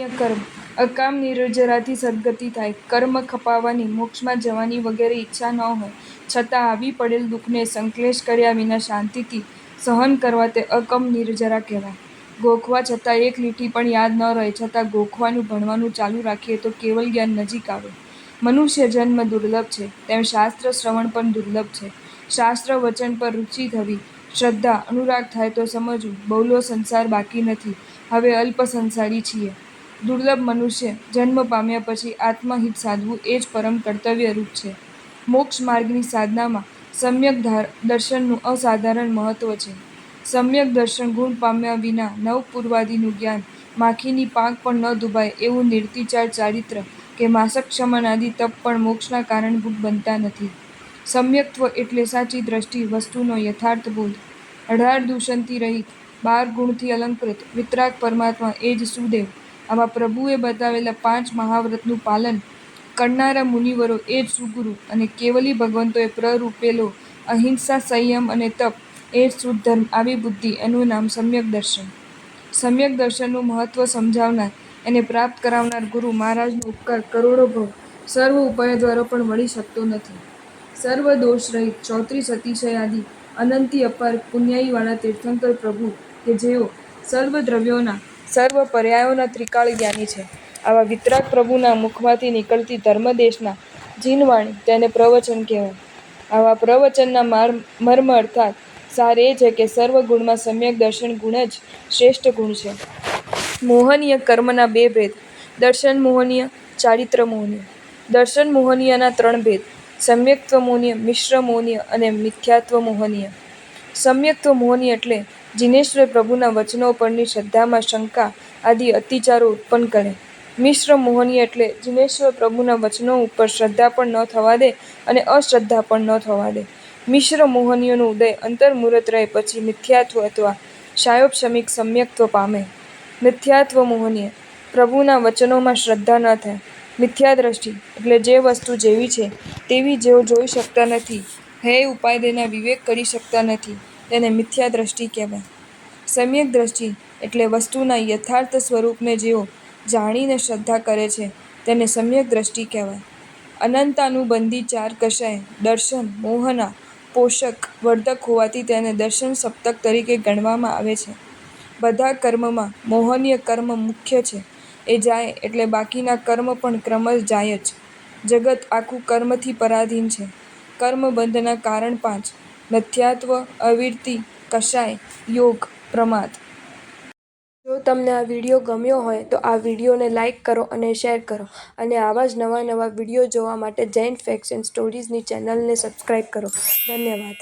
મોહનીય કર્મ અકામ નિર્જરાથી સદગતિ થાય. કર્મ ખપાવવાની, મોક્ષમાં જવાની વગેરે ઈચ્છા ન હોય છતાં આવી પડેલ દુઃખને સંક્લેશ કર્યા વિના શાંતિથી સહન કરવા તે અકમ નિર્જરા કહેવાય. ગોખવા છતાં એક લીટી પણ યાદ ન રહે છતાં ગોખવાનું ભણવાનું ચાલુ રાખીએ તો કેવલ જ્ઞાન નજીક આવે. મનુષ્ય જન્મ દુર્લભ છે તેમ શાસ્ત્ર શ્રવણ પણ દુર્લભ છે. શાસ્ત્ર વચન પર રુચિ થવી, શ્રદ્ધા, અનુરાગ થાય તો સમજવું બહુલો સંસાર બાકી નથી, હવે અલ્પ સંસારી છીએ. દુર્લભ મનુષ્ય જન્મ પામ્યા પછી આત્મહિત સાધવું એ જ પરમ કર્તવ્યરૂપ છે. મોક્ષ માર્ગની સાધનામાં સમ્યક દર્શનનું અસાધારણ મહત્વ છે. સમ્યક દર્શન ગુણ પામ્યા વિના નવપૂર્વાદિનું જ્ઞાન, માખીની પાંખ પણ ન દુભાય એવું નિર્તિચાર ચારિત્ર કે માસક્ષમનાદિ તપ પણ મોક્ષના કારણભૂત બનતા નથી. સમ્યક્ત્વ એટલે સાચી દ્રષ્ટિ, વસ્તુનો યથાર્થ બોધ. 18 દૂષણથી રહિત, 12 ગુણથી અલંકૃત વિતરાગ પરમાત્મા એ જ સુદેવ. આવા પ્રભુએ બતાવેલા 5 મહાવ્રતનું પાલન કરનારા મુનિવરો એ જ સુગુરુ અને કેવલી ભગવંતોએ પ્રરૂપેલો અહિંસા, સંયમ અને તપ એ જ શુદ્ધ ધર્મ. આવી બુદ્ધિ એનું નામ સમ્યક દર્શન. સમ્યક દર્શનનું મહત્વ સમજાવનાર, એને પ્રાપ્ત કરાવનાર ગુરુ મહારાજનો ઉપકાર કરોડો ભવ સર્વ ઉપાયો દ્વારા પણ મળી શકતો નથી. સર્વ દોષ રહિત, 34 અતિશયાદિ અનંતિ અપાર પુણ્યાઈવાળા તીર્થંકર પ્રભુ કે જેઓ સર્વ દ્રવ્યોના, સર્વ પર્યાયોના ત્રિકાળ જ્ઞાની છે. આવા વિતરાગ પ્રભુના મુખમાંથી નીકળતી ધર્મદેશના જીનવાણી તેને પ્રવચન કહેવાય. આવા પ્રવચનના મર્મ અર્થાત સાર એ છે કે સર્વ ગુણમાં સમ્યક દર્શન ગુણ જ શ્રેષ્ઠ ગુણ છે. મોહનીય કર્મના 2 ભેદ: દર્શન મોહનીય, ચારિત્ર મોહનીય. દર્શન મોહનીયના 3 ભેદ: સમ્યક્ત્વ મોહનીય, મિશ્ર મોહનીય અને મિથ્યાત્વ મોહનીય. સમ્યક્ત્વ મોહનીય એટલે જિનેશ્વર પ્રભુના વચનો પરની શ્રદ્ધામાં શંકા આદિ અતિચારો ઉત્પન્ન કરે. મિશ્ર મોહનીય એટલે જિનેશ્વર પ્રભુના વચનો ઉપર શ્રદ્ધા પણ ન થવા દે અને અશ્રદ્ધા પણ ન થવા દે. મિશ્ર મોહનીયનો ઉદય અંતર્મુહૂર્ત રહે પછી મિથ્યાત્વ અથવા સાયોપશમિક સમ્યક્ત્વ પામે. મિથ્યાત્વ મોહનીય: પ્રભુના વચનોમાં શ્રદ્ધા ન થાય. મિથ્યા દ્રષ્ટિ એટલે જે વસ્તુ જેવી છે તેવી જેઓ જોઈ શકતા નથી, હૈ ઉપાદેના વિવેક કરી શકતા નથી, તેને મિથ્યા દ્રષ્ટિ કહેવાય. સમ્યક દ્રષ્ટિ એટલે વસ્તુના યથાર્થ સ્વરૂપને જેઓ જાણીને શ્રદ્ધા કરે છે તેને સમ્યક દ્રષ્ટિ કહેવાય. અનંતાનુબંધી 4 કષાય દર્શન, મોહના, પોષક, વર્ધક હોવાથી તેને દર્શન સપ્તક તરીકે ગણવામાં આવે છે. બધા કર્મમાં મોહનીય કર્મ મુખ્ય છે. એ જાય એટલે બાકીના કર્મ પણ ક્રમશ જાય જ. જગત આખું કર્મથી પરાધીન છે. કર્મબંધના કારણ 5: મિથ્યાત્વ, અવિરતિ, કષાય, યોગ, પ્રમાદ. જો તમને આ વિડીયો ગમ્યો હોય તો આ વિડીયોને લાઈક કરો અને શેર કરો અને આવા જ નવા વિડીયો જોવા માટે જૈન ફેક્ટ્સ એન્ડ સ્ટોરીઝની ચેનલને સબસ્ક્રાઈબ કરો. ધન્યવાદ.